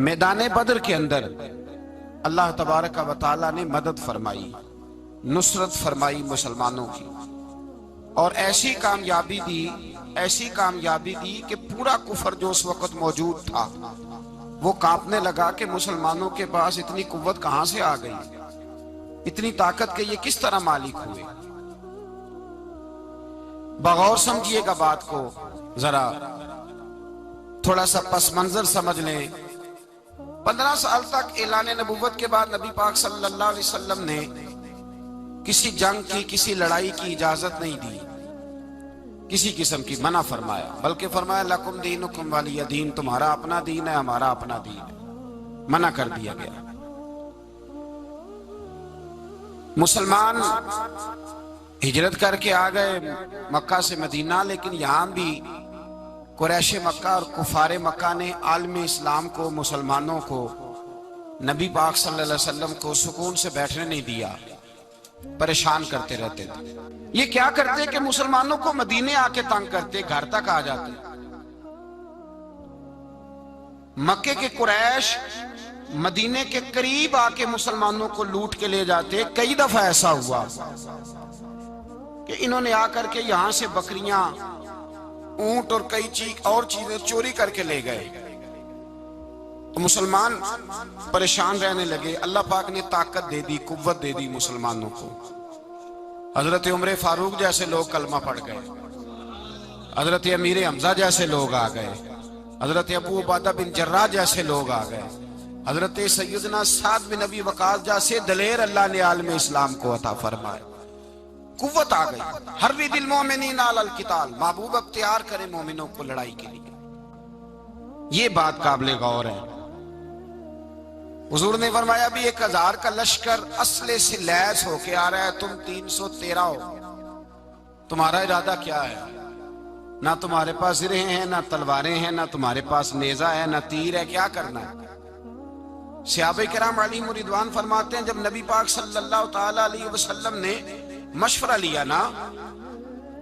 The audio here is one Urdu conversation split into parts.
میدان بدر کے اندر اللہ تبارک و تعالیٰ نے مدد فرمائی، نصرت فرمائی مسلمانوں کی، اور ایسی کامیابی دی کہ پورا کفر جو اس وقت موجود تھا وہ کانپنے لگا کہ مسلمانوں کے پاس اتنی قوت کہاں سے آ گئی، اتنی طاقت کے یہ کس طرح مالک ہوئے۔ بغور سمجھیے گا بات کو، ذرا تھوڑا سا پس منظر سمجھ لیں۔ 15 سال تک اعلان نبوت کے بعد نبی پاک صلی اللہ علیہ وسلم نے کسی جنگ کی، کسی لڑائی کی اجازت نہیں دی، کسی قسم کی منع فرمایا، بلکہ فرمایا لکم دینکم ولی دین، تمہارا اپنا دین ہے، ہمارا اپنا دین ہے، منع کر دیا گیا۔ مسلمان ہجرت کر کے آ گئے مکہ سے مدینہ، لیکن یہاں بھی قریش مکہ اور کفار مکہ نے عالم اسلام کو، مسلمانوں کو، نبی پاک صلی اللہ علیہ وسلم کو سکون سے بیٹھنے نہیں دیا، پریشان کرتے رہتے تھے۔ یہ کیا کرتے کہ مسلمانوں کو مدینے آ کے تنگ کرتے، گھر تک آ جاتے۔ مکے کے قریش مدینے کے قریب آ کے مسلمانوں کو لوٹ کے لے جاتے۔ کئی دفعہ ایسا ہوا کہ انہوں نے آ کر کے یہاں سے بکریاں، اونٹ اور کئی اور چیزیں چوری کر کے لے گئے۔ مسلمان پریشان رہنے لگے۔ اللہ پاک نے طاقت دے دی، قوت دے دی مسلمانوں کو۔ حضرت عمر فاروق جیسے لوگ کلمہ پڑھ گئے، حضرت امیر حمزہ جیسے لوگ آ گئے، حضرت ابو عبیدہ بن جراح جیسے لوگ آ گئے، حضرت سیدنا سعد بن ابی وقاص جیسے دلیر اللہ نے عالم اسلام کو عطا فرمائے۔ قوت آ گئی۔ حرِّض المؤمنین علی القتال، محبوب اختیار کرے مومنوں کو لڑائی کے لیے۔ یہ بات قابل غور ہے۔ حضور نے فرمایا بھی 1000 کا لشکر اسلحے سے لیس ہو کے آ رہا ہے، تم 313 ہو، تمہارا ارادہ کیا ہے؟ نہ تمہارے پاس زرہیں ہیں، نہ تلواریں ہیں، نہ تمہارے پاس نیزہ ہے، نہ تیر ہے، کیا کرنا ہے؟ صحابہ کرام علیہم رضوان فرماتے ہیں جب نبی پاک صلی اللہ تعالی علیہ وسلم نے مشورہ لیا نا،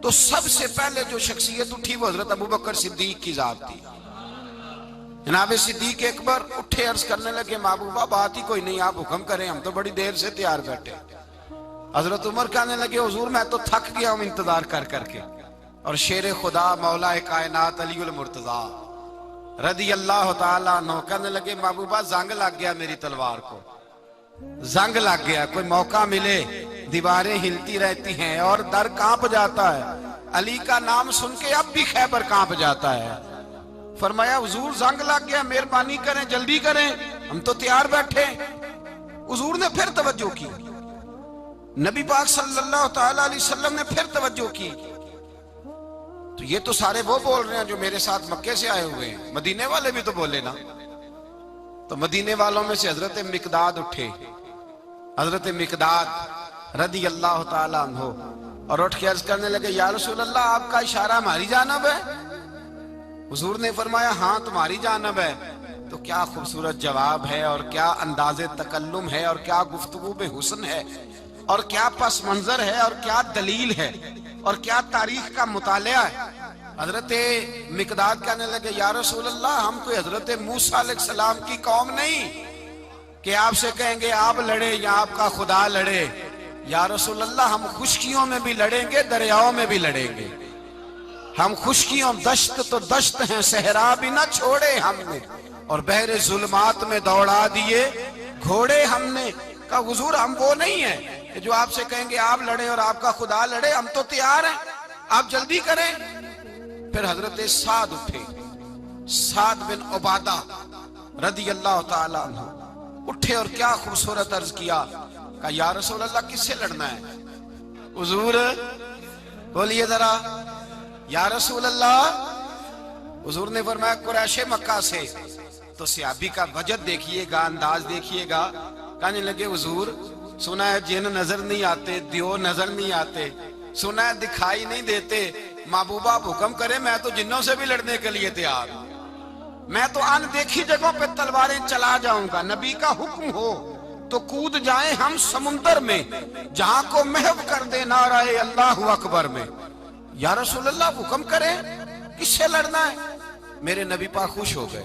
تو سب سے پہلے جو شخصیت اٹھی وہ حضرت ابوبکر صدیق کی ذات تھی۔ جناب صدیق اکبر اٹھے، عرض کرنے لگے محبوبہ بات ہی کوئی نہیں، آپ حکم کریں، ہم تو بڑی دیر سے تیار بیٹھے۔ حضرت عمر کہنے لگے حضور میں تو تھک گیا ہوں انتظار کر کر کے۔ اور شیر خدا مولا کائنات علی المرتضیٰ رضی اللہ تعالیٰ عنہ کہنے لگے محبوبہ زنگ لگ گیا میری تلوار کو، زنگ لگ گیا، کوئی موقع ملے دیواریں ہلتی رہتی ہیں اور در کانپ جاتا ہے، علی کا نام سن کے اب بھی خیبر کانپ جاتا ہے۔ فرمایا حضور زنگ لگ گیا، مہربانی کریں، جلدی کریں، ہم تو تیار بیٹھے۔ حضور نے پھر توجہ کی، نبی پاک صلی اللہ تعالی علیہ وسلم نے پھر توجہ کی، تو یہ تو سارے وہ بول رہے ہیں جو میرے ساتھ مکے سے آئے ہوئے ہیں، مدینے والے بھی تو بولے نا۔ تو مدینے والوں میں سے حضرت مقداد اٹھے، حضرت مقداد رضی اللہ تعالیٰ عنہ، اور اٹھ کے عرض کرنے لگے یا رسول اللہ آپ کا اشارہ ہماری جانب ہے؟ حضور نے فرمایا ہاں تمہاری جانب ہے۔ تو کیا خوبصورت جواب ہے، اور کیا انداز تکلم ہے، اور کیا گفتگو بے حسن ہے، اور کیا پس منظر ہے، اور کیا دلیل ہے، اور کیا تاریخ کا مطالعہ ہے۔ حضرت مقداد کہنے لگے یا رسول اللہ ہم کوئی حضرت موسیٰ علیہ السلام کی قوم نہیں کہ آپ سے کہیں گے آپ لڑے یا آپ کا خدا لڑے۔ یا رسول اللہ ہم خشکیوں میں بھی لڑیں گے، دریاؤں میں بھی لڑیں گے، ہم خشکیوں دشت تو دشت ہیں، صحرا بھی نہ چھوڑے ہم نے، اور بحر ظلمات میں دوڑا دیے گھوڑے ہم نے۔ کہا حضور ہم وہ نہیں ہیں کہ جو آپ سے کہیں گے آپ لڑیں اور آپ کا خدا لڑے، ہم تو تیار ہیں، آپ جلدی کریں۔ پھر حضرت سعد اٹھے، سعد بن عبادہ رضی اللہ تعالیٰ عنہ اٹھے اور کیا خوبصورت عرض کیا، کہا یا رسول اللہ کس سے لڑنا ہے؟ حضور بولیے ذرا یا رسول اللہ۔ حضور نے فرمایا قریش مکہ سے۔ تو صحابی کا وجد دیکھیے گا، انداز دیکھیے گا، کہنے لگے حضور سنا ہے جن نظر نہیں آتے، دیو نظر نہیں آتے، سنا ہے دکھائی نہیں دیتے، محبوبہ آپ حکم کریں میں تو جنوں سے بھی لڑنے کے لیے تیار ہوں، میں تو ان دیکھی جگہوں پہ تلواریں چلا جاؤں گا، نبی کا حکم ہو تو کود جائیں ہم سمندر میں، جہاں کو محو کر دے نعرہ اللہ اکبر میں۔ یا رسول اللہ حکم کریں کس سے لڑنا ہے؟ میرے نبی پاک خوش ہو گئے،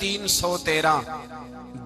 313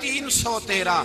313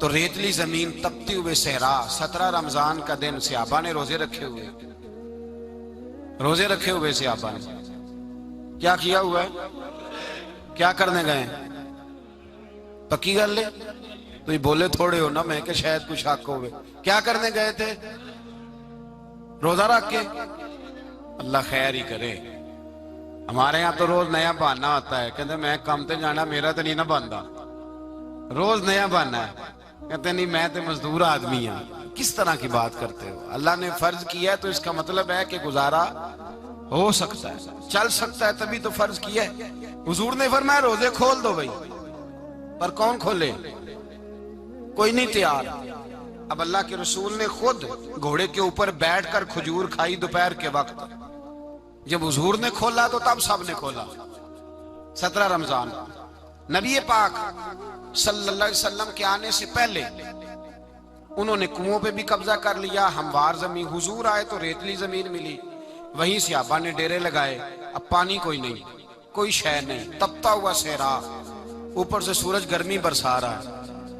تو ریتلی زمین، تپتی ہوئے صحرا، 17 رمضان کا دن صحابہ نے روزے رکھے ہوئے صحابہ نے کیا کیا ہوا ہے؟ کیا کرنے گئے؟ پکی گل لے تو یہ بولے تھوڑے ہو نا، میں کہ شاید کچھ حق ہوئے. کیا کرنے گئے تھے؟ روزہ رکھ کے. اللہ خیر ہی کرے. ہمارے ہاں تو روز نیا بہانا ہوتا ہے، کہتے میں کام تے جانا، میرا تو نہیں نہ بنتا. روز نیا بہانا ہے، کہتے نہیں میں تو مزدور آدمی ہوں. کس طرح کی بات کرتے ہو؟ اللہ نے فرض کیا ہے تو اس کا مطلب ہے کہ گزارا ہو سکتا ہے، چل سکتا ہے، تبھی تو فرض کیا ہے. حضور نے فرمایا روزے کھول دو بھائی، پر کون کھولے؟ کوئی نہیں تیار. اب اللہ کے رسول نے خود گھوڑے کے اوپر بیٹھ کر کھجور کھائی دوپہر کے وقت. جب حضور نے کھولا تو تب سب نے کھولا. 17 رمضان نبی پاک صلی اللہ علیہ وسلم کے آنے سے پہلے انہوں نے کنووں پہ بھی قبضہ کر لیا، ہموار زمین. حضور آئے تو ریتلی زمین ملی، وہیں صحابہ نے ڈیرے لگائے. اب پانی کوئی نہیں، کوئی شے نہیں، تپتا ہوا صحرا، اوپر سے سورج گرمی برسا رہا ہے.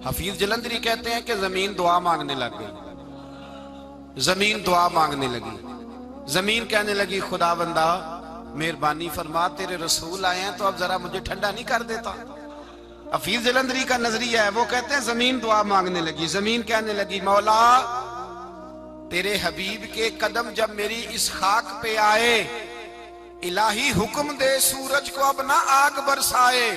حفیظ جلندری کہتے ہیں کہ زمین دعا مانگنے لگ گئی. زمین دعا مانگنے لگی. زمین کہنے لگی خدا بندہ مہربانی فرما، تیرے رسول آئے ہیں تو اب ذرا مجھے ٹھنڈا نہیں کر دیتا. حفیظ جلندری کا نظریہ ہے، وہ کہتے ہیں زمین دعا مانگنے لگی. زمین کہنے لگی مولا تیرے حبیب کے قدم جب میری اس خاک پہ آئے، الہی حکم دے سورج کو اب نہ آگ برسائے.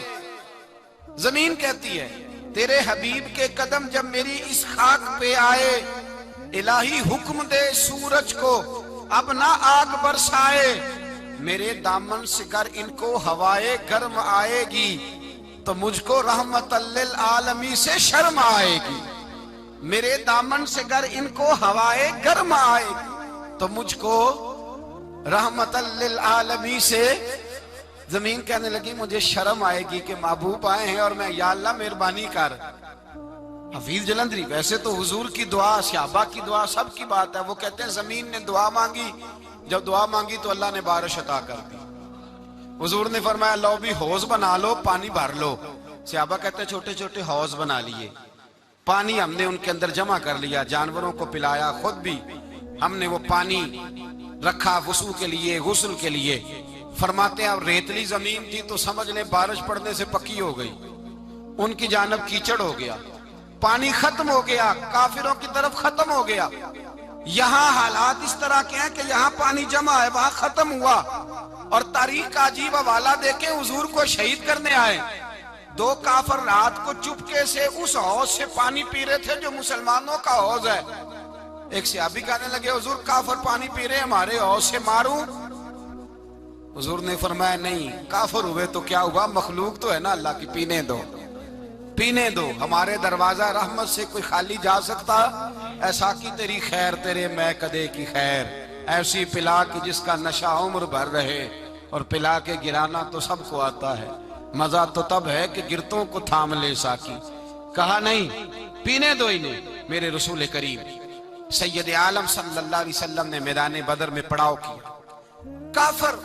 زمین کہتی ہے تیرے حبیب کے قدم جب میری اس خاک پہ آئے، الہی حکم دے سورج کو اب نہ آگ برسائے. میرے دامن سے گر ان کو ہوائے گرم آئے گی تو مجھ کو رحمت للعالمین سے شرم آئے گی. میرے دامن سے گر ان کو ہوائے گرم آئے گی تو مجھ کو رحمت للعالمین سے. زمین کہنے لگی مجھے شرم آئے گی کہ محبوب آئے ہیں اور میں یا اللہ مہربانی کر. حفیظ جلندری ویسے تو حضور کی دعا، صحابہ کی دعا سب کی بات ہے. وہ کہتے ہیں زمین نے دعا مانگی، جب دعا مانگی تو اللہ نے بارش عطا کر دی. حضور نے فرمایا لو بھی حوض بنا لو، پانی بھر لو. صحابہ کہتے ہیں چھوٹے چھوٹے حوض بنا لیے، پانی ہم نے ان کے اندر جمع کر لیا، جانوروں کو پلایا، خود بھی ہم نے وہ پانی رکھا وضو کے لیے، غسل کے لیے. فرماتے ہیں اب ریتلی زمین تھی تو سمجھ لیں بارش پڑنے سے پکی ہو گئی. ان کی جانب کیچڑ ہو گیا، پانی ختم ہو گیا، کافروں کی طرف ختم ہو گیا. یہاں حالات اس طرح کے ہیں کہ یہاں پانی جمع ہے، وہاں ختم ہوا. اور تاریخ کا عجیب حوالہ دیکھیں، حضور کو شہید کرنے آئے 2 کافر رات کو چپکے سے اس حوض سے پانی پی رہے تھے جو مسلمانوں کا حوض ہے. ایک صحابی کہنے لگے حضور کافر پانی پی رہے ہمارے حوض سے، ماروں؟ حضور نے فرمایا نہیں، کافر ہوئے تو کیا ہوا، مخلوق تو ہے نا اللہ کی، پینے دو پینے دو. ہمارے دروازہ رحمت سے کوئی خالی جا سکتا؟ ایسا کی تیری خیر تیرے میں کدے کی خیر، ایسی پلا کی جس کا نشہ عمر بھر رہے، اور پلا کے گرانا تو سب کو آتا ہے، مزہ تو تب ہے کہ گرتوں کو تھام لے ساکی. کہا نہیں، پینے دو انہیں. میرے رسول کریم سید عالم صلی اللہ علیہ وسلم نے میدان بدر میں پڑاؤ کیا. کافر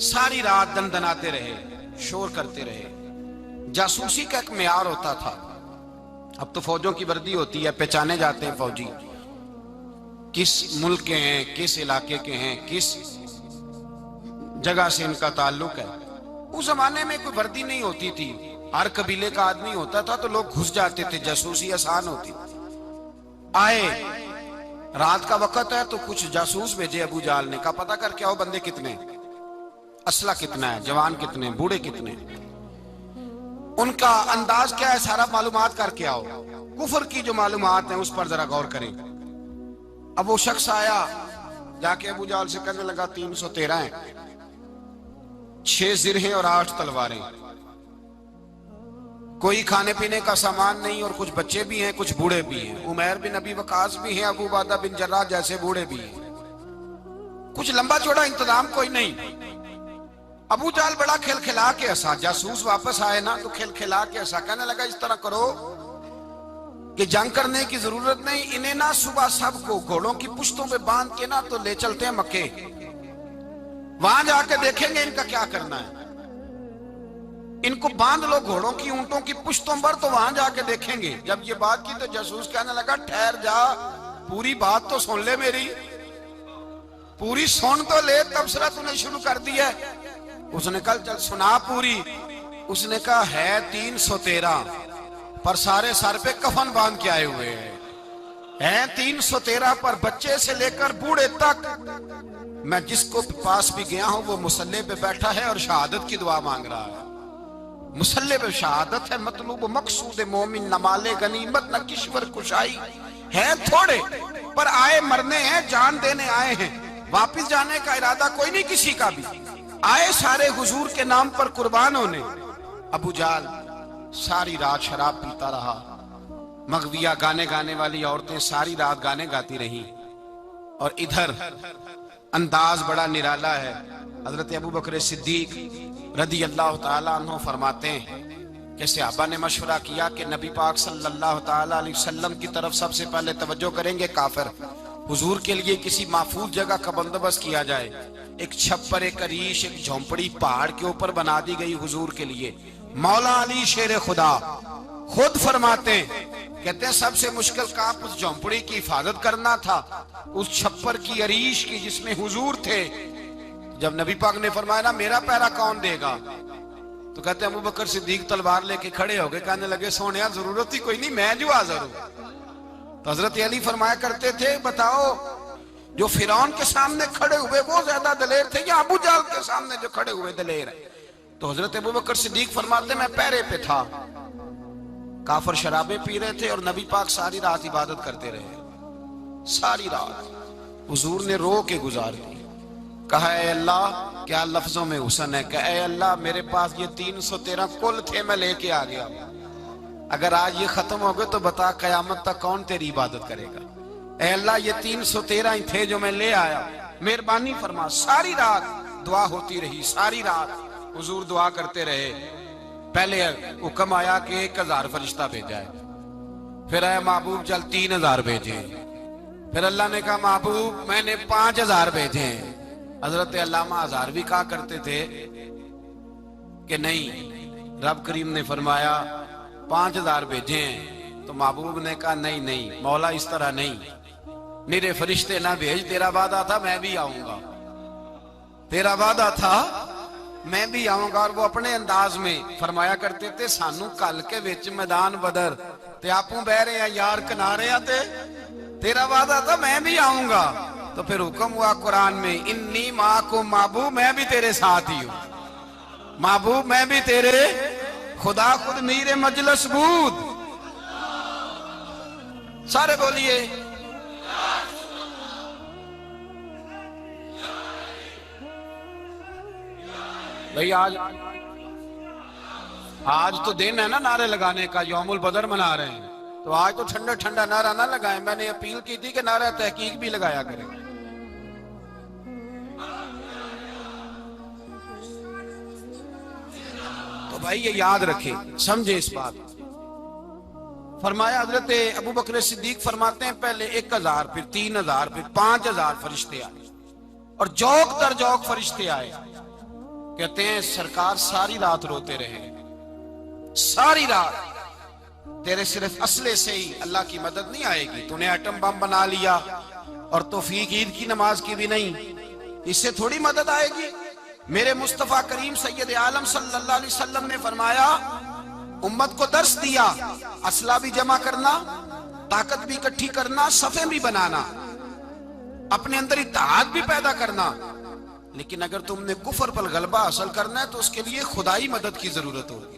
ساری رات دندناتے رہے، شور کرتے رہے. جاسوسی کا ایک معیار ہوتا تھا. اب تو فوجوں کی وردی ہوتی ہے، پہچانے جاتے ہیں فوجی کس ملک کے ہیں، کس علاقے کے ہیں، کس جگہ سے ان کا تعلق ہے. اس زمانے میں کوئی وردی نہیں ہوتی تھی، ہر قبیلے کا آدمی ہوتا تھا تو لوگ گھس جاتے تھے، جاسوسی آسان ہوتی. آئے رات کا وقت ہے تو کچھ جاسوس بھیجے ابو جہل نے، کہا پتہ کر کے آؤ بندے کتنے، اسلحہ کتنا ہے، جوان کتنے، بوڑھے کتنے، ان کا انداز کیا ہے، سارا معلومات کر کے آؤ. کفر کی جو معلومات ہیں اس پر ذرا غور کریں. اب وہ شخص آیا، جا کے ابو جہل سے کہنے لگا 313 ہیں، 6 زرہیں اور 8 تلواریں، کوئی کھانے پینے کا سامان نہیں، اور کچھ بچے بھی ہیں، کچھ بوڑھے بھی ہیں، عمیر بن ابی وقاص بھی ہیں، ابو عبیدہ بن جراح جیسے بوڑھے بھی ہیں، کچھ لمبا چوڑا انتظام کوئی نہیں. ابو جہل بڑا کھلکھلا کے ہنسا. جاسوس واپس آئے نا تو کھلکھلا کے ہنسا، کہنے لگا اس طرح کرو کہ جنگ کرنے کی ضرورت نہیں، انہیں نا صبح سب کو گھوڑوں کی پشتوں پہ باندھ کے نا تو لے چلتے ہیں مکے، وہاں جا کے دیکھیں گے ان کا کیا کرنا ہے. ان کو باندھ لو گھوڑوں کی اونٹوں کی پشتوں پر تو وہاں جا کے دیکھیں گے. جب یہ بات کی تو جاسوس کہنے لگا ٹھہر جا, پوری بات تو سن لے, میری پوری سن تو لے, تبصرہ تو نے شروع کر دیا. اس نے کہا چل سنا پوری. اس نے کہا ہے 313 پر سارے سر پہ کفن باندھ کے آئے ہوئے ہیں 313 پر بچے سے لے کر بوڑھے تک. میں جس کو پاس بھی گیا ہوں وہ مصلی پہ بیٹھا ہے اور شہادت کی دعا مانگ رہا ہے. مصلی پہ شہادت ہے, مطلوب مقصود مومن نہ مال غنیمت نہ کشور کشائی ہے تھوڑے, پر آئے مرنے ہیں, جان دینے آئے ہیں, واپس جانے کا ارادہ کوئی نہیں کسی کا بھی, آئے سارے حضور کے نام پر قربان ہونے. ابو جہل ساری رات شراب پیتا رہا, مغویہ گانے گانے والی عورتیں ساری رات گانے گاتی رہیں, اور ادھر انداز بڑا نرالا ہے. حضرت ابو بکر صدیق رضی اللہ تعالیٰ عنہ فرماتے ہیں کہ صحابہ نے مشورہ کیا کہ نبی پاک صلی اللہ تعالیٰ علیہ وسلم کی طرف سب سے پہلے توجہ کریں گے کافر. حضور کے لیے کسی محفوظ جگہ کا بندوبست کیا جائے. ایک چھپر, ایک عریش, ایک جھونپڑی پہاڑ کے اوپر بنا دی گئی حضور کے لیے. مولا علی شیر خدا خود فرماتے ہیں, کہتے ہیں سب سے مشکل کام اس جھونپڑی کی حفاظت کرنا تھا, اس چھپر کی, عریش کی جس میں حضور تھے. جب نبی پاک نے فرمایا نا میرا پہرا کون دے گا, تو کہتے ہیں ابو بکر صدیق تلوار لے کے کھڑے ہو گئے, کہنے لگے سونیا ضرورت ہی کوئی نہیں, میں جو حاضر ہوں. تو حضرت علی فرمایا کرتے تھے بتاؤ جو فرعون کے سامنے کھڑے ہوئے وہ زیادہ دلیر تھے یا ابو جہل کے سامنے جو کھڑے ہوئے دلیر ہیں؟ تو حضرت ابو بکر صدیق فرماتے میں پہرے پہ تھا, کافر شرابیں پی رہے تھے اور نبی پاک ساری رات عبادت کرتے رہے. ساری رات حضور نے رو کے گزار دی. کہا اے اللہ, کیا لفظوں میں حسن ہے, کہ اے اللہ میرے پاس یہ 313 کل تھے, میں لے کے آ گیا, اگر آج یہ ختم ہو گئے تو بتا قیامت تک کون تیری عبادت کرے گا. اے اللہ یہ 313 ہی تھے جو میں لے آیا, مہربانی فرما. ساری رات دعا ہوتی رہی, ساری رات حضور دعا کرتے رہے. پہلے حکم آیا کہ 1000 فرشتہ بھیجا ہے, پھر اے محبوب چل 3000 بھیجے, پھر اللہ نے کہا محبوب میں نے 5000 بھیجے ہیں. حضرت علامہ ہزار بھی کہا کرتے تھے کہ نہیں, رب کریم نے فرمایا 5000 بھیجے ہیں, تو محبوب نے کہا نہیں نہیں مولا اس طرح نہیں, میرے فرشتے نہ بھیج, تیرا وعدہ تھا میں بھی آؤں گا, تیرا وعدہ تھا میں بھی آؤں گا. اور وہ اپنے انداز میں فرمایا کرتے تھے سانو کل کے وچ میدان بدر تے آپوں بہ رہے ہیں یار کنارے آتے, تیرا وعدہ تھا میں بھی آؤں گا. تو پھر حکم ہوا قرآن میں انی معکم, محبوب میں بھی تیرے ساتھ ہی ہوں, محبوب میں بھی تیرے, خدا خود میر مجلس بود. سارے بولیے بھئی. آج تو دن ہے نا نعرے لگانے کا, یوم البدر منا رہے ہیں, تو آج تو ٹھنڈا ٹھنڈا نعرہ نہ لگائیں. میں نے اپیل کی تھی کہ نعرہ تحقیق بھی لگایا کریں. تو بھائی یہ یاد رکھیں, سمجھے اس بات. فرمایا حضرت ابو بکر صدیق فرماتے ہیں پہلے 1000 پھر 3000 پھر 5000 فرشتے آئے, اور جوک در جوک فرشتے آئے. کہتے ہیں سرکار ساری رات روتے رہے, ساری رات. تیرے صرف اسلحے سے ہی اللہ کی مدد نہیں آئے گی, تو نے ایٹم بم بنا لیا اور توفیق عید کی نماز کی بھی نہیں, اس سے تھوڑی مدد آئے گی. میرے مصطفیٰ کریم سید عالم صلی اللہ علیہ وسلم نے فرمایا, امت کو درس دیا, اسلحہ بھی جمع کرنا, طاقت بھی اکٹھی کرنا, صفیں بھی بنانا, اپنے اندر اتحاد بھی پیدا کرنا. لیکن اگر تم نے کفر پر غلبہ حاصل کرنا ہے تو اس کے لیے خدائی مدد کی ضرورت ہوگی.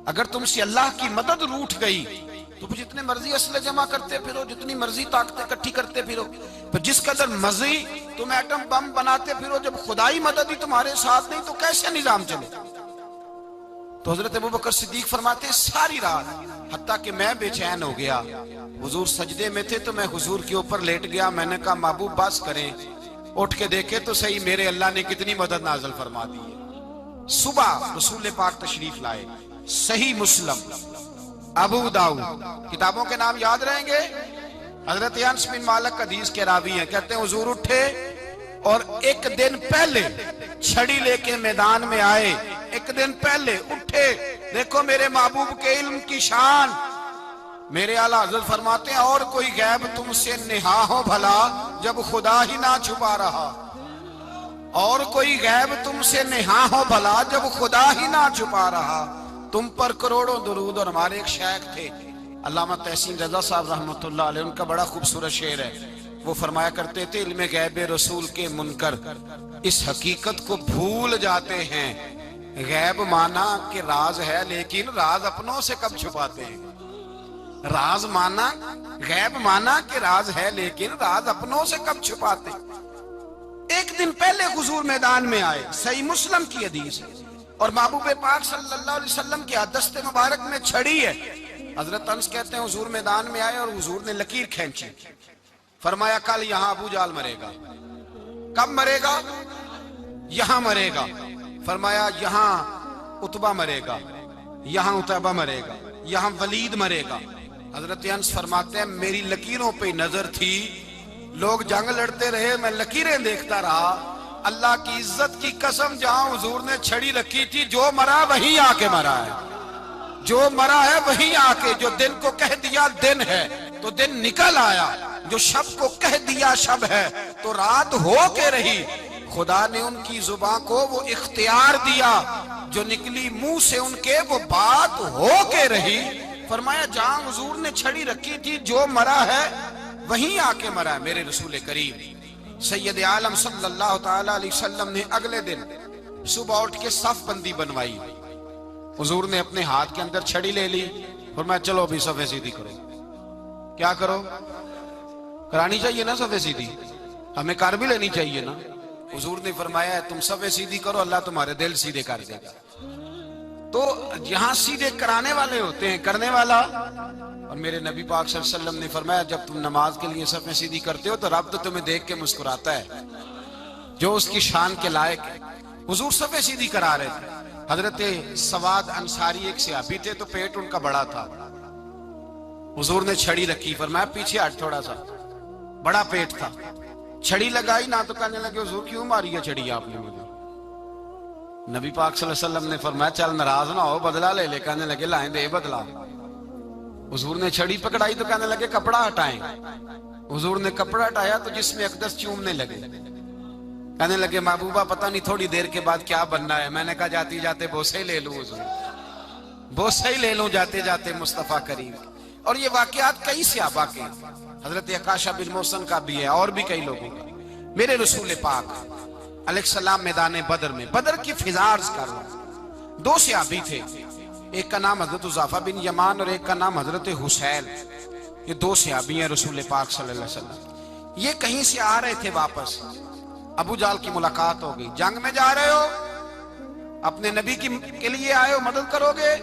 اگر تم سے اللہ کی مدد روٹ گئی تو جتنے مرضی اسلحے جمع کرتے پھرو, جتنی مرضی طاقتیں اکٹھی کرتے پھرو, پھر جس قدر مرضی تم ایٹم بم بناتے پھرو, جب خدائی مدد ہی تمہارے ساتھ نہیں تو کیسے نظام چلے. تو حضرت ابو بکر صدیق فرماتے ساری رات, حتیٰ کہ میں بے چین ہو گیا. حضور سجدے میں تھے تو میں حضور کے اوپر لیٹ گیا. میں نے کہا محبوب بس کریں, اٹھ کے دیکھے تو صحیح میرے اللہ نے کتنی مدد نازل فرما دی ہے. صبح رسول پاک تشریف لائے, صحیح مسلم, ابو داؤد, کتابوں کے نام یاد رہیں گے. حضرت انس بن مالک حدیث کے راوی ہیں, کہتے ہیں حضور اٹھے اور ایک دن پہلے چھڑی لے کے میدان میں آئے ایک دن پہلے اٹھے، دیکھو میرے محبوب کے علم کی شان۔ میرے اعلیٰ حضرت فرماتے ہیں اور کوئی غیب تم سے نہا ہو بھلا جب خدا ہی نہ چھپا رہا، اور کوئی غیب تم سے نہا ہو بھلا جب خدا ہی نہ چھپا رہا۔ تم پر کروڑوں درود۔ اور ہمارے ایک شیخ تھے علامہ تحسین رضا صاحب رحمۃ اللہ علیہ، ان کا بڑا خوبصورت شعر ہے، وہ فرمایا کرتے تھے علم غیب رسول کے منکر اس حقیقت کو بھول جاتے ہیں، غیب مانا کہ راز ہے لیکن راز اپنوں سے کب چھپاتے ہیں۔ راز مانا، غیب مانا کہ راز ہے لیکن راز اپنوں سے کب چھپاتے ہیں۔ ایک دن پہلے حضور میدان میں آئے، صحیح مسلم کی حدیث ہے، اور محبوب پاک صلی اللہ علیہ وسلم کے دست مبارک میں چھڑی ہے۔ حضرت انس کہتے ہیں حضور میدان میں آئے اور حضور نے لکیر کھینچی، فرمایا کل یہاں ابو جہل مرے گا۔ کب مرے گا؟ یہاں مرے گا۔ فرمایا یہاں عتبہ مرے گا، یہاں عتبہ مرے گا، یہاں ولید مرے گا۔ حضرت انس فرماتے ہیں میری لکیروں پہ نظر تھی، لوگ جنگ لڑتے رہے، میں لکیریں دیکھتا رہا۔ اللہ کی عزت کی قسم جہاں حضور نے چھڑی رکھی تھی، جو مرا وہیں آ کے مرا ہے، جو مرا ہے وہیں آ کے، جو دن کو کہہ دیا دن ہے تو دن نکل آیا، جو شب کو کہہ دیا شب ہے تو رات ہو کے رہی۔ خدا نے ان کی زباں کو وہ اختیار دیا، جو نکلی منہ سے ان کے وہ بات ہو کے رہی۔ فرمایا جہاں حضور نے چھڑی رکھی تھی، جو مرا ہے وہیں آ کے مرا ہے۔ میرے رسول کریم سید عالم صلی اللہ تعالی علیہ وسلم نے اگلے دن صبح اٹھ کے صف بندی بنوائی۔ حضور نے اپنے ہاتھ کے اندر چھڑی لے لی، فرمایا چلو ابھی صفیں سیدھی کرو۔ کیا کرو؟ کرانی چاہیے نا صفیں سیدھی، ہمیں کر بھی لینی چاہیے نا۔ حضور نے فرمایا تم صفیں سیدھی کرو، اللہ تمہارے دل سیدھے کر دے گا۔ تو یہاں سیدھے کرانے والے ہوتے ہیں، کرنے والا۔ اور میرے نبی پاک صلی اللہ علیہ وسلم نے فرمایا جب تم نماز کے لیے صفیں سیدھی کرتے ہو تو رب تو تمہیں دیکھ کے مسکراتا ہے، جو اس کی شان کے لائق ہے۔ حضور صفیں سیدھی کرا رہے تھے۔ حضرت سواد انصاری ایک صحابی تھے، تو پیٹ ان کا بڑا تھا، حضور نے چھڑی رکھی، فرمایا پیچھے ہٹ تھوڑا سا، بڑا پیٹ تھا۔ چھڑی لگائی نہ تو کہنے لگے حضور کیوں ماری ہے چھڑی آپ نے مجھے؟ نبی پاک صلی اللہ علیہ وسلم نے فرمایا چل ناراض نہ ہو، بدلہ لے لے۔ کہنے لگے لائیں دے بدلہ۔ حضور نے چھڑی پکڑائی تو کہنے لگے کپڑا ہٹائیں۔ حضور نے کپڑا ہٹایا تو جسم اقدس چومنے لگے، کہنے لگے محبوبہ پتہ نہیں تھوڑی دیر کے بعد کیا بننا ہے۔ میں نے کہا جاتی جاتے بوسے ہی لے لوں حضور، بوسے ہی لے لوں جاتے جاتے مصطفیٰ کریم۔ اور یہ واقعات کئی صحابہ کے، حضرت عکاشہ بن محصن کا بھی ہے اور بھی کئی لوگوں کا۔ میرے رسول پاک علیہ السلام میدان بدر میں، بدر کی فضا عرض کر رہا ہوں، دو صحابی تھے، ایک کا نام حضرت حذیفہ بن یمان اور ایک کا نام حضرت حسین۔ یہ دو صحابی ہیں رسول پاک صلی اللہ علیہ وسلم۔ یہ کہیں سے آ رہے تھے واپس، ابو جہل کی ملاقات ہو گئی۔ جنگ میں جا رہے ہو، اپنے نبی کے لیے آئے ہو، مدد کرو گے؟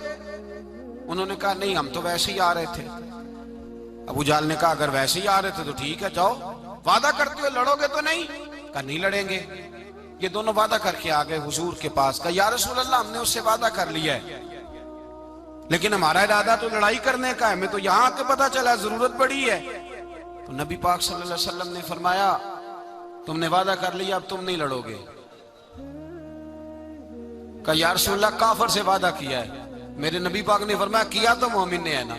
انہوں نے کہا نہیں ہم تو ویسے ہی آ رہے تھے۔ ابو جہل نے کہا اگر ویسے ہی آ رہے تھے تو ٹھیک ہے جاؤ، وعدہ کرتے ہو لڑو گے تو نہیں؟ کہا نہیں لڑیں گے۔ یہ دونوں وعدہ کر کے آ گئے حضور کے پاس، کہا یا رسول اللہ ہم نے اس سے وعدہ کر لیا ہے لیکن ہمارا ارادہ تو لڑائی کرنے کا ہے، ہمیں تو یہاں آ کے پتا چلا ضرورت پڑی ہے۔ تو نبی پاک صلی اللہ علیہ وسلم نے فرمایا تم نے وعدہ کر لیا اب تم نہیں لڑو گے۔ کہا یا رسول اللہ کافر سے وعدہ کیا ہے۔ میرے نبی پاک نے فرمایا کیا تو مومن نے ہے نا۔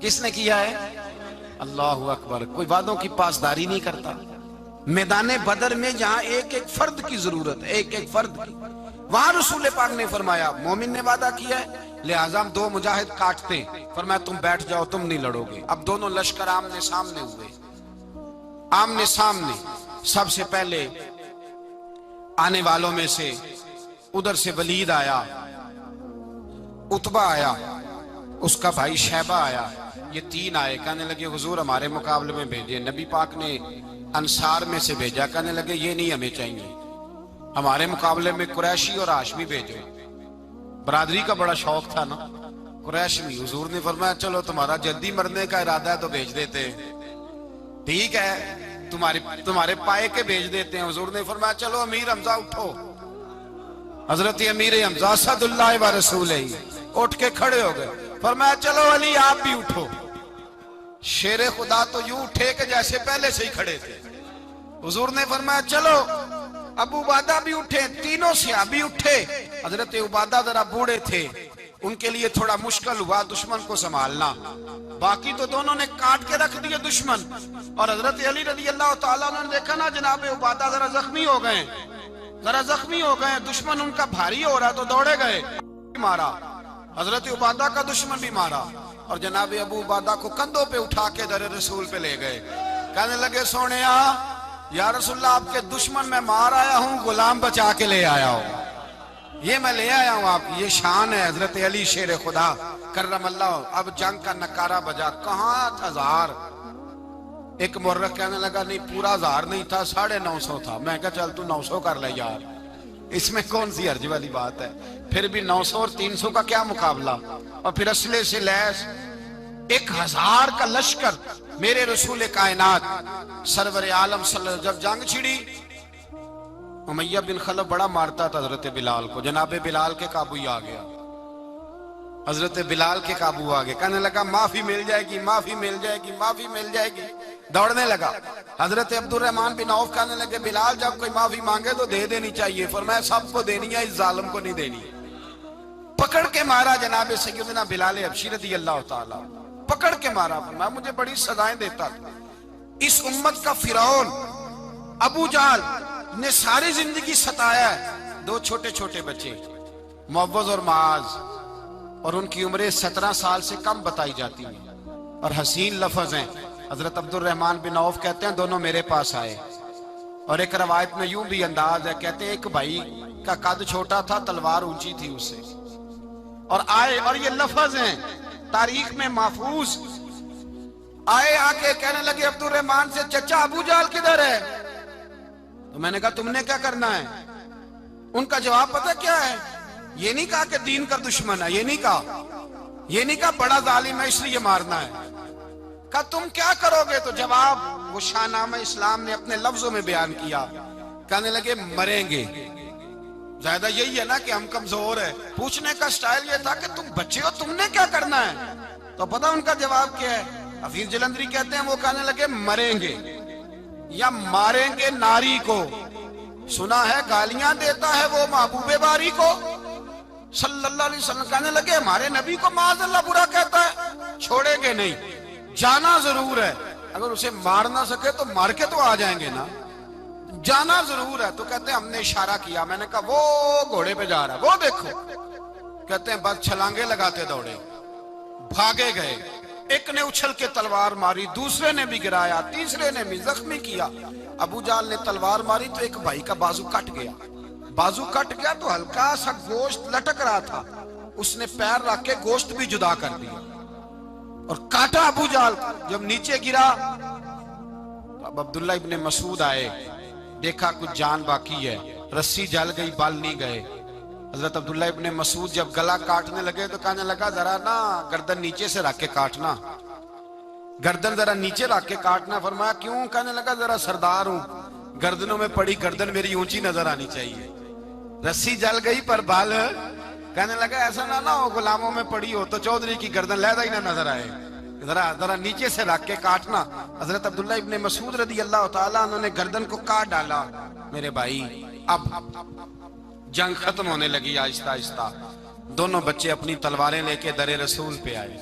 کس نے کیا ہے؟ اللہ اکبر۔ کوئی وعدوں کی پاسداری نہیں کرتا۔ میدان بدر میں جہاں ایک ایک فرد کی ضرورت ہے، ایک ایک فرد کی، وہاں رسول پاک نے فرمایا مومن نے وعدہ کیا ہے لہٰذا ہم دو مجاہد کاٹتے ہیں۔ فرمایا تم بیٹھ جاؤ تم نہیں لڑو گے۔ اب دونوں لشکر آمنے سامنے ہوئے، آمنے سامنے۔ سب سے پہلے آنے والوں میں سے ادھر سے ولید آیا، عتبہ آیا، اس کا بھائی شیبہ آیا، یہ تین آئے۔ کہنے لگے حضور ہمارے مقابلے میں بھیجے۔ نبی پاک نے انصار میں سے بھیجا، کہنے لگے یہ نہیں ہمیں چاہیے، ہمارے مقابلے میں قریشی اور ہاشمی بھیجو۔ برادری کا بڑا شوق تھا نا قریشی۔ حضور نے فرمایا چلو تمہارا جلدی مرنے کا ارادہ ہے تو بھیج دیتے ہیں، ٹھیک ہے تمہارے پائے کے بھیج دیتے ہیں۔ حضور نے فرمایا چلو امیر حمزہ اٹھو۔ حضرت امیر حمزہ اسد اللہ و رسولہ اٹھ کے کھڑے ہو گئے۔ فرمایا چلو علی آپ بھی اٹھو۔ شیر خدا تو یوں اٹھے کہ جیسے پہلے سے ہی کھڑے تھے۔ حضور نے فرمایا چلو ابو عبادہ بھی اٹھے, تینوں صحابی اٹھے. حضرت عبادہ ذرا بوڑھے تھے, ان کے لیے تھوڑا مشکل ہوا دشمن کو سنبھالنا. باقی تو دونوں نے کاٹ کے رکھ دیے دشمن. اور حضرت علی رضی اللہ تعالیٰ عنہ نے دیکھا نا جناب عبادہ ذرا زخمی ہو گئے, دشمن ان کا بھاری ہو رہا تو دوڑے گئے, مارا. حضرت عبادہ کا دشمن بھی مارا اور جناب ابو عبادہ کو کندھوں پہ اٹھا کے در رسول پہ لے گئے. کہنے لگے سونیا یا رسول اللہ, آپ کے دشمن میں مار آیا ہوں, غلام بچا کے لے آیا ہوں, یہ میں لے آیا ہوں آپ کی. یہ شان ہے حضرت علی شیر خدا کرم اللہ. اب جنگ کا نکارہ بجا, کہاں 1000. ایک مورخ کہنے لگا نہیں پورا 1000 نہیں تھا, 950 تھا. میں کہا چل تو 900 کر لے یار, اس میں کون سی حرج والی بات ہے. پھر بھی 900 اور 300 کا کیا مقابلہ. اور پھر اسلحے سے لیس 1000 کا لشکر. میرے رسول کائنات سرور عالم صلی اللہ علیہ وسلم جب جنگ چھڑی, امیہ بن خلف بڑا مارتا تھا حضرت بلال کو. جناب بلال کے قابو ہی آ گیا, حضرت بلال کے قابو آ گئے. کہنے لگا معافی مل جائے گی, معافی مل جائے گی, معافی مل جائے گی. دوڑنے لگا. حضرت عبد الرحمن بن عوف کہنے لگے بلال جب کوئی معافی مانگے تو دے دینی چاہیے. فرمایا سب کو دینی ہے, اس ظالم کو نہیں دینی. پکڑ کے مارا جناب سیدنا بلال حبشی رضی اللہ تعالیٰ, پکڑ کے مارا. فرمایا مجھے بڑی سزائیں دیتا تھا. اس امت کا فرعون ابو جہل نے ساری زندگی ستایا ہے. 2 چھوٹے چھوٹے بچے معوذ اور معاذ, اور ان کی عمریں 17 سال سے کم بتائی جاتی ہیں, اور حسین لفظ ہیں. حضرت عبد الرحمن بن عوف کہتے ہیں دونوں میرے پاس آئے, اور ایک روایت میں یوں بھی انداز ہے, کہتے ہیں ایک بھائی کا قد چھوٹا تھا, تلوار اونچی تھی اس سے, اور آئے. اور یہ لفظ ہیں تاریخ میں محفوظ. آئے آ کے کہنے لگے عبد الرحمن سے چچا ابو جہل کدھر ہے. تو میں نے کہا تم نے کیا کرنا ہے. ان کا جواب پتہ کیا ہے, یہ نہیں کہا کہ دین کا دشمن ہے, یہ نہیں کہا بڑا ظالم ہے اس لیے مارنا ہے. کہا تم کیا کرو گے. تو جواب وہ شاہنامہ اسلام نے اپنے لفظوں میں بیان کیا. کہنے لگے مریں گے. زیادہ یہی ہے نا کہ ہم کمزور ہے. پوچھنے کا سٹائل یہ تھا کہ تم بچے ہو, تم نے کیا کرنا ہے. تو پتہ ان کا جواب کیا ہے. حفیظ جلندری کہتے ہیں وہ کہنے لگے مریں گے یا ماریں گے ناری کو. سنا ہے گالیاں دیتا ہے وہ محبوب باری کو صلی اللہ علیہ وسلم. کہنے لگے ہمارے نبی کو معاذ اللہ برا کہتا ہے, چھوڑیں گے نہیں, جانا ضرور ہے. اگر اسے مار نہ سکے تو مار کے تو آ جائیں گے نا, جانا ضرور ہے. تو کہتے ہیں ہم نے اشارہ کیا. میں نے کہا وہ گھوڑے پہ جا رہا ہے, وہ دیکھو. کہتے ہیں بس چھلانگے لگاتے دوڑے, بھاگے گئے. ایک نے اچھل کے تلوار ماری, دوسرے نے بھی گرایا, تیسرے نے بھی زخمی کیا. ابو جہل نے تلوار ماری تو ایک بھائی کا بازو کٹ گیا. بازو کٹ گیا تو ہلکا سا گوشت لٹک رہا تھا, اس نے پیر رکھ کے گوشت بھی جدا کر دیا اور کاٹا ابو جہل. جب نیچے گرا اب عبداللہ ابن مسعود آئے, دیکھا کچھ جان باقی ہے, رسی جل گئی, بال نہیں گئے. حضرت عبداللہ ابن مسعود جب گلا کاٹنے لگے تو کہنے لگا ذرا نا گردن نیچے سے رکھ کے کاٹنا, گردن ذرا نیچے رکھ کے کاٹنا. فرمایا کیوں. کہنے لگا ذرا سردار ہوں, گردنوں میں پڑی گردن میری اونچی نظر آنی چاہیے. رسی جل گئی پر بال. کہنے لگا ایسا نہ ہو غلاموں میں پڑی ہو تو چودھری کی گردن لہذا ہی نہ نظر آئے, ذرا نیچے سے رکھ کے کاٹنا. حضرت عبداللہ ابن مسعود رضی اللہ تعالیٰ انہوں نے گردن کو کاٹ ڈالا. میرے بھائی اب جنگ ختم ہونے لگی آہستہ آہستہ. دونوں بچے اپنی تلواریں لے کے در رسول پہ آئے.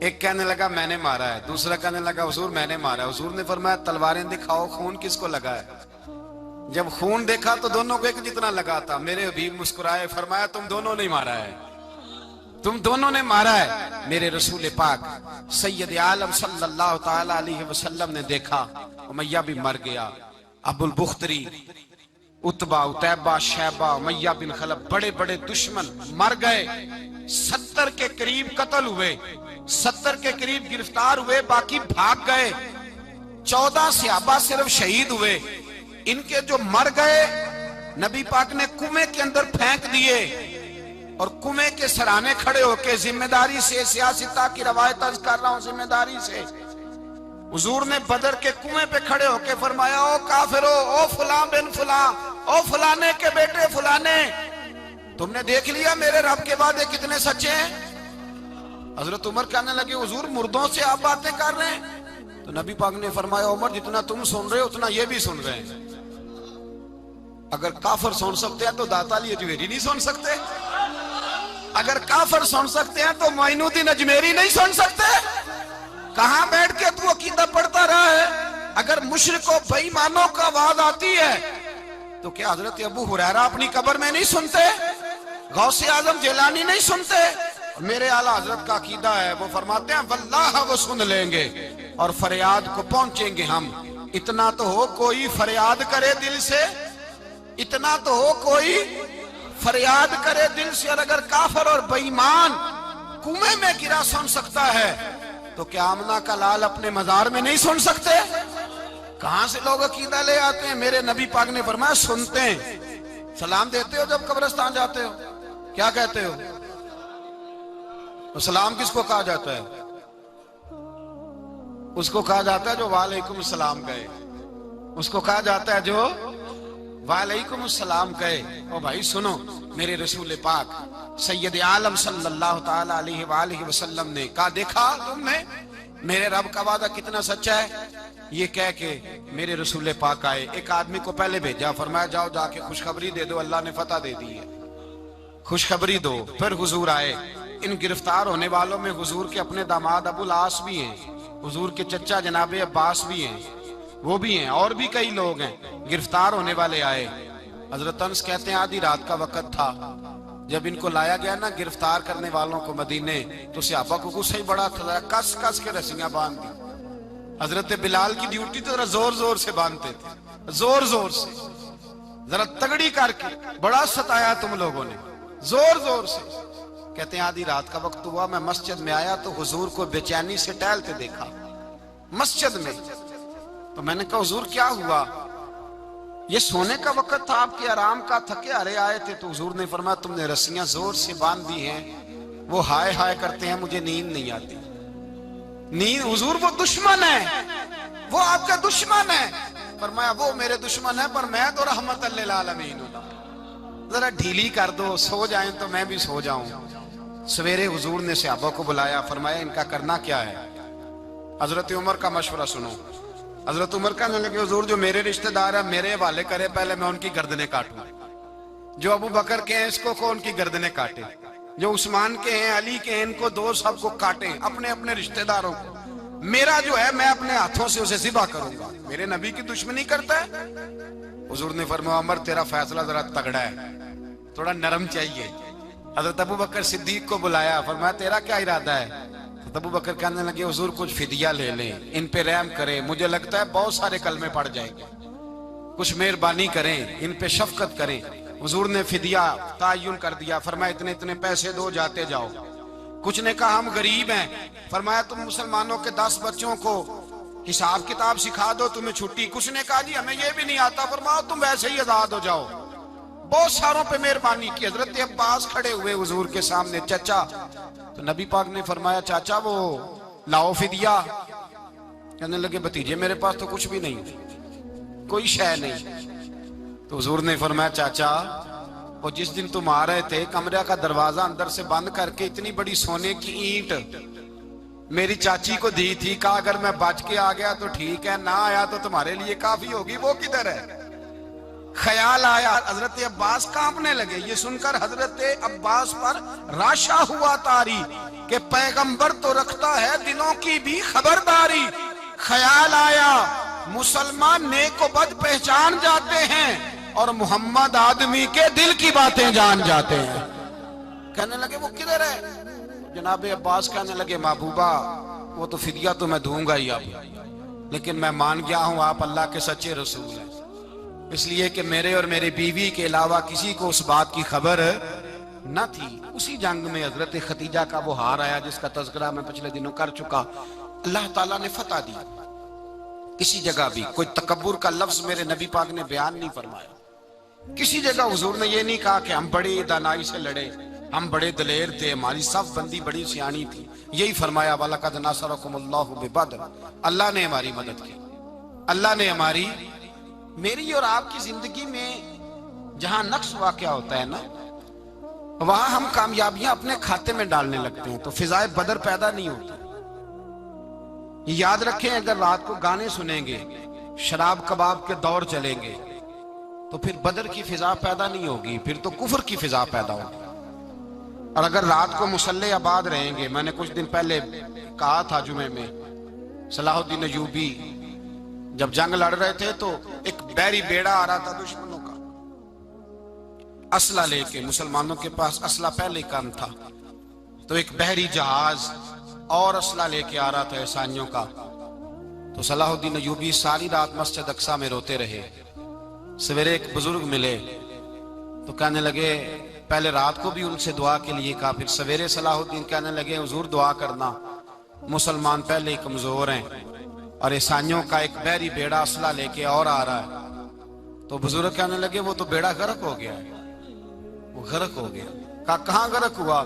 ایک کہنے لگا میں نے مارا ہے, دوسرا کہنے لگا حضور میں نے مارا ہے. حضور نے فرمایا تلواریں دکھاؤ, خون کس کو لگا ہے. جب خون دیکھا تو دونوں کو ایک جتنا لگا تھا. میرے حبیب مسکرائے, فرمایا تم دونوں نے مارا ہے, تم دونوں نے مارا ہے. میرے رسول پاک سید عالم صلی اللہ تعالی علیہ وسلم نے دیکھا امیہ بھی مر گیا. ابو البختری, اتبا, اتیبہ, شیبہ, امیہ بن خلف, بڑے بڑے دشمن مر گئے. 70 کے قریب قتل ہوئے, 70 کے قریب گرفتار ہوئے, باقی بھاگ گئے. 14 صحابہ صرف شہید ہوئے. ان کے جو مر گئے نبی پاک نے کنویں کے اندر پھینک دیے, اور کنویں کے سرانے کھڑے ہو کے ذمہ داری سے, سیاستہ کی روایت عرض کر رہا ہوں ذمہ داری سے, حضور نے بدر کے کنویں پہ کھڑے ہو کے فرمایا او کافرو, او فلاں بن فلاں, او فلانے کے بیٹے فلانے, تم نے دیکھ لیا میرے رب کے وعدے کتنے سچے ہیں. حضرت عمر کہنے لگے حضور مردوں سے آپ باتیں کر رہے ہیں. تو نبی پاک نے فرمایا عمر جتنا تم سن رہے ہو اتنا یہ بھی سن رہے ہیں. اگر کافر سن سکتے ہیں تو داتا علی اجمیری نہیں سن سکتے؟ اگر کافر سن سکتے ہیں تو معین الدین اجمیری نہیں سن سکتے؟ کہاں بیٹھ کے تو عقیدہ پڑھتا رہا ہے؟ اگر مشرکوں بے ایمانوں کا آواز آتی ہے تو کیا حضرت ابو ہریرہ اپنی قبر میں نہیں سنتے؟ غوث اعظم جیلانی نہیں سنتے؟ میرے اعلیٰ حضرت کا عقیدہ ہے، وہ فرماتے ہیں واللہ وہ سن لیں گے اور فریاد کو پہنچیں گے ہم۔ اتنا تو ہو کوئی فریاد کرے دل سے، اتنا تو ہو کوئی فریاد کرے دل سے۔ اور اگر کافر اور بے ایمان کنویں میں گرا سن سکتا ہے تو کیا آمنہ کا لال اپنے مزار میں نہیں سن سکتے؟ کہاں سے لوگ عقیدہ لے آتے ہیں؟ میرے نبی پاک نے فرمایا سنتے ہیں۔ سلام دیتے ہو جب قبرستان جاتے ہو؟ کیا کہتے ہو؟ سلام کس کو کہا جاتا ہے؟ اس کو کہا جاتا ہے جو وعلیکم السلام کہے، اس کو کہا جاتا ہے جو وعلیکم السلام کہے۔ او بھائی سنو، میرے رسول پاک سید عالم صلی اللہ تعالی علیہ وآلہ وسلم نے کہا دیکھا تم نے میرے رب کا وعدہ کتنا سچا ہے؟ یہ کہہ کے میرے رسول پاک آئے، ایک آدمی کو پہلے بھیجا، فرمایا جاؤ جا کے خوشخبری دے دو، اللہ نے فتح دے دی ہے، خوشخبری دو۔ پھر حضور آئے، ان گرفتار ہونے والوں میں حضور کے اپنے داماد ابو العاص بھی ہیں، حضور کے چچا جناب عباس بھی ہیں، وہ بھی ہیں، اور بھی کئی لوگ ہیں گرفتار ہونے والے آئے۔ حضرت انس کہتے ہیں آدھی رات کا وقت تھا، جب ان کو لایا گیا نا گرفتار کرنے والوں کو مدینے، تو صحابہ کو غصہ ہی بڑا تھا، کس کس کے رسیاں باندھ دی۔ حضرت بلال کی ڈیوٹی تو ذرا زور زور سے باندھتے تھے، زور زور سے، ذرا تگڑی کر کے، بڑا ستایا تم لوگوں نے، زور زور سے۔ کہتے ہیں آدھی رات کا وقت ہوا، میں مسجد میں آیا تو حضور کو بے چینی سے ٹہلتے دیکھا مسجد میں، تو میں نے کہا حضور کیا ہوا؟ یہ سونے کا وقت تھا آپ کے آرام کا، تھکے ہارے آئے تھے، تو حضور نے فرمایا تم نے رسیاں زور سے باندھ دی ہیں، وہ ہائے ہائے کرتے ہیں، مجھے نیند نہیں آتی۔ نیند حضور وہ دشمن ہے، وہ آپ کا دشمن ہے۔ فرمایا وہ میرے دشمن ہے پر میں تو رحمت للعالمین ہوں، ذرا ڈھیلی کر دو، سو جائیں تو میں بھی سو جاؤں۔ سویرے حضور نے صحابہ کو بلایا، فرمایا ان کا کرنا کیا ہے؟ حضرت عمر کا مشورہ سنو۔ حضرت عمر کہنے لگے حضور جو میرے رشتہ دار ہیں میرے حوالے کرے، پہلے میں ان کی گردنیں کاٹوں، جو ابو بکر کے ہیں اس کو ان کی گردنیں کاٹے، جو عثمان کے ہیں علی کے ہیں ان کو دو، سب کو کاٹیں، اپنے اپنے رشتہ داروں کو۔ میرا جو ہے میں اپنے ہاتھوں سے اسے ذبح کروں گا، میرے نبی کی دشمنی کرتا ہے۔ حضور نے فرمایا عمر تیرا فیصلہ ذرا تگڑا ہے، تھوڑا نرم چاہیے۔ حضرت ابو بکر صدیق کو بلایا، فرمایا تیرا کیا ارادہ ہے؟ ابو بکر کہنے لگے حضور کچھ فدیہ لے لیں، ان پہ رحم کریں، مجھے لگتا ہے بہت سارے کلمے پڑ جائیں گے، کچھ مہربانی کریں، ان پہ شفقت کریں۔ حضور نے فدیہ تعین کر دیا، فرمایا اتنے اتنے پیسے دو، جاتے جاؤ۔ کچھ نے کہا ہم غریب ہیں، فرمایا تم مسلمانوں کے 10 بچوں کو حساب کتاب سکھا دو، تمہیں چھٹی۔ کچھ نے کہا جی ہمیں یہ بھی نہیں آتا، فرمایا تم ویسے ہی آزاد ہو جاؤ۔ بہت ساروں پہ مہربانی کی۔ حضرت عباس کھڑے ہوئے حضور کے سامنے، چچا، تو نبی پاک نے فرمایا چاچا وہ لاؤ فدیہ۔ کہنے لگے بھتیجے میرے پاس تو کچھ بھی نہیں، کوئی شے نہیں۔ تو حضور نے فرمایا چاچا وہ جس دن تم آ رہے تھے کمرے کا دروازہ اندر سے بند کر کے اتنی بڑی سونے کی اینٹ میری چاچی کو دی تھی، کہا اگر میں بچ کے آ گیا تو ٹھیک ہے، نہ آیا تو تمہارے لیے کافی ہوگی، وہ کدھر ہے؟ خیال آیا، حضرت عباس کانپنے لگے۔ یہ سن کر حضرت عباس پر راشا ہوا طاری کہ پیغمبر تو رکھتا ہے دلوں کی بھی خبرداری۔ خیال آیا مسلمان نیک و بد پہچان جاتے ہیں اور محمد آدمی کے دل کی باتیں جان جاتے ہیں۔ کہنے لگے وہ کدھر ہے؟ جناب عباس کہنے لگے محبوبہ وہ تو فدیہ تو میں دوں گا ہی اب، لیکن میں مان گیا ہوں آپ اللہ کے سچے رسول ہیں، اس لیے کہ میرے اور میری بیوی کے علاوہ کسی کو اس بات کی خبر نہ تھی۔ اسی جنگ میں حضرت خدیجہ کا وہ ہار آیا جس کا تذکرہ میں پچھلے دنوں کر چکا، اللہ تعالیٰ نے فتح دی۔ کسی جگہ بھی کوئی تکبر کا لفظ میرے نبی پاک نے بیان نہیں فرمایا، کسی جگہ حضور نے یہ نہیں کہا کہ ہم بڑی دانائی سے لڑے، ہم بڑے دلیر تھے، ہماری صف بندی بڑی سیانی تھی، یہی فرمایا وَلَقَدْ نَصَرَكُمُ اللَّهُ بِبَدْرٍ، اللہ نے ہماری مدد کی، اللہ نے ہماری۔ میری اور آپ کی زندگی میں جہاں نقص واقع ہوتا ہے نا، وہاں ہم کامیابیاں اپنے کھاتے میں ڈالنے لگتے ہیں تو فضائے بدر پیدا نہیں ہوتی۔ یاد رکھیں اگر رات کو گانے سنیں گے، شراب کباب کے دور چلیں گے، تو پھر بدر کی فضا پیدا نہیں ہوگی، پھر تو کفر کی فضا پیدا ہوگی۔ اور اگر رات کو مسلح آباد رہیں گے، میں نے کچھ دن پہلے کہا تھا جمعے میں، صلاح الدین ایوبی جب جنگ لڑ رہے تھے تو ایک بحری بیڑا آ رہا تھا دشمنوں کا، اسلحہ لے کے، مسلمانوں کے پاس اسلحہ پہلے کم تھا، تو ایک بحری جہاز اور اسلحہ لے کے آ رہا تھا عیسائیوں کا۔ تو صلاح الدین ایوبی ساری رات مسجد اقصیٰ میں روتے رہے۔ سویرے ایک بزرگ ملے تو کہنے لگے، پہلے رات کو بھی ان سے دعا کے لیے کہا، پھر سویرے صلاح الدین کہنے لگے حضور دعا کرنا، مسلمان پہلے ہی کمزور ہیں اور عیسائیوں کا ایک بحری بیڑا اسلحہ لے کے اور آ رہا ہے۔ تو بزرگ کہنے لگے وہ تو بیڑا غرق ہو گیا ہے، وہ غرق ہو گیا۔ کہا کہاں غرق ہوا؟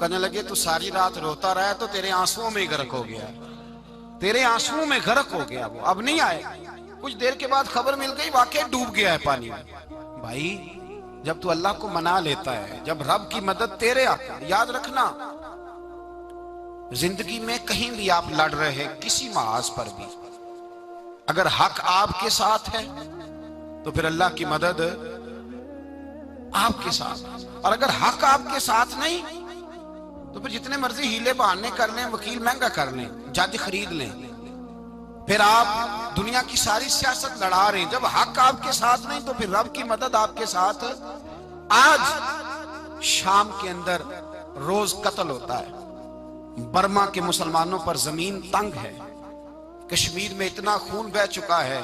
کہنے لگے تو ساری رات روتا رہا تو تیرے آنسوؤں میں ہی غرق ہو گیا، تیرے آنسوؤں میں غرق ہو گیا، وہ اب نہیں آئے۔ کچھ دیر کے بعد خبر مل گئی واقعی ڈوب گیا ہے پانی میں۔ بھائی جب تو اللہ کو منا لیتا ہے، جب رب کی مدد تیرے آتا ہے، یاد رکھنا زندگی میں کہیں بھی آپ لڑ رہے ہیں، کسی محاذ پر بھی، اگر حق آپ کے ساتھ ہے تو پھر اللہ کی مدد آپ کے ساتھ، اور اگر حق آپ کے ساتھ نہیں تو پھر جتنے مرضی ہیلے بہانے کر لیں، وکیل مہنگا کر لیں، جج خرید لیں، پھر آپ دنیا کی ساری سیاست لڑا رہے ہیں، جب حق آپ کے ساتھ نہیں تو پھر رب کی مدد آپ کے ساتھ۔ آج شام کے اندر روز قتل ہوتا ہے، برما کے مسلمانوں پر زمین تنگ ہے، کشمیر میں اتنا خون بہہ چکا ہے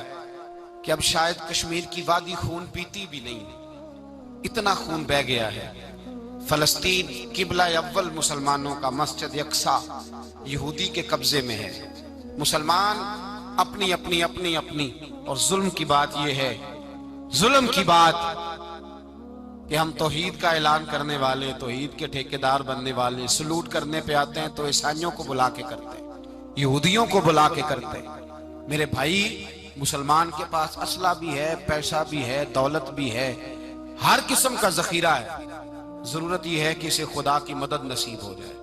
کہ اب شاید کشمیر کی وادی خون پیتی بھی نہیں، اتنا خون بہہ گیا ہے۔ فلسطین قبلہ اول مسلمانوں کا مسجد اقصیٰ یہودی کے قبضے میں ہے، مسلمان اپنی اپنی اپنی اپنی، اور ظلم کی بات یہ ہے، ظلم کی بات کہ ہم توحید کا اعلان کرنے والے، توحید کے ٹھیکیدار بننے والے، سلوٹ کرنے پہ آتے ہیں تو عیسائیوں کو بلا کے کرتے ہیں، یہودیوں کو بلا کے کرتے ہیں۔ میرے بھائی مسلمان کے پاس اسلحہ بھی ہے، پیسہ بھی ہے، دولت بھی ہے، ہر قسم کا ذخیرہ ہے، ضرورت یہ ہے کہ اسے خدا کی مدد نصیب ہو جائے۔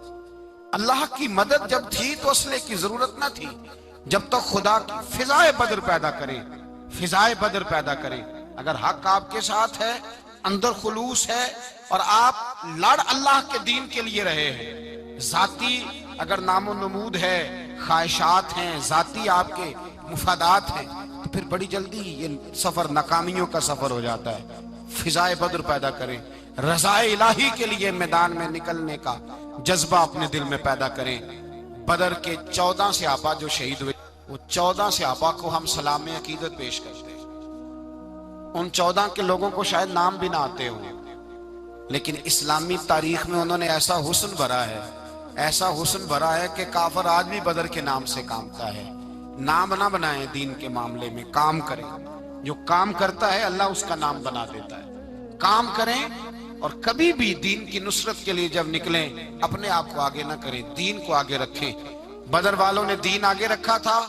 اللہ کی مدد جب تھی تو اسلحے کی ضرورت نہ تھی، جب تک خدا کی فضائے بدر پیدا کرے، فضائے بدر پیدا کرے۔ اگر حق آپ کے ساتھ ہے، اندر خلوص ہے، اور آپ لڑ اللہ کے دین کے لیے رہے ہیں، ذاتی اگر نام و نمود ہے، خواہشات ہیں، ذاتی آپ کے مفادات ہیں، تو پھر بڑی جلدی یہ سفر ناکامیوں کا سفر ہو جاتا ہے۔ فضائے بدر پیدا کریں، رضائے الہی کے لیے میدان میں نکلنے کا جذبہ اپنے دل میں پیدا کریں۔ بدر کے 14 صحابہ جو شہید ہوئے، وہ 14 صحابہ کو ہم سلام عقیدت پیش کرتے ہیں۔ ان 14 کے لوگوں کو شاید نام بھی نہ آتے ہوں، لیکن اسلامی تاریخ میں انہوں نے ایسا حسن بھرا ہے، ایسا حسن بھرا ہے کہ کافر آج بھی بدر کے نام سے کامتا ہے۔ نام نہ بنائیں دین کے معاملے میں، کام کریں، جو کام کرتا ہے اللہ اس کا نام بنا دیتا ہے۔ کام کریں، اور کبھی بھی دین کی نصرت کے لیے جب نکلیں اپنے آپ کو آگے نہ کریں، دین کو آگے رکھیں۔ بدر والوں نے دین آگے رکھا تھا،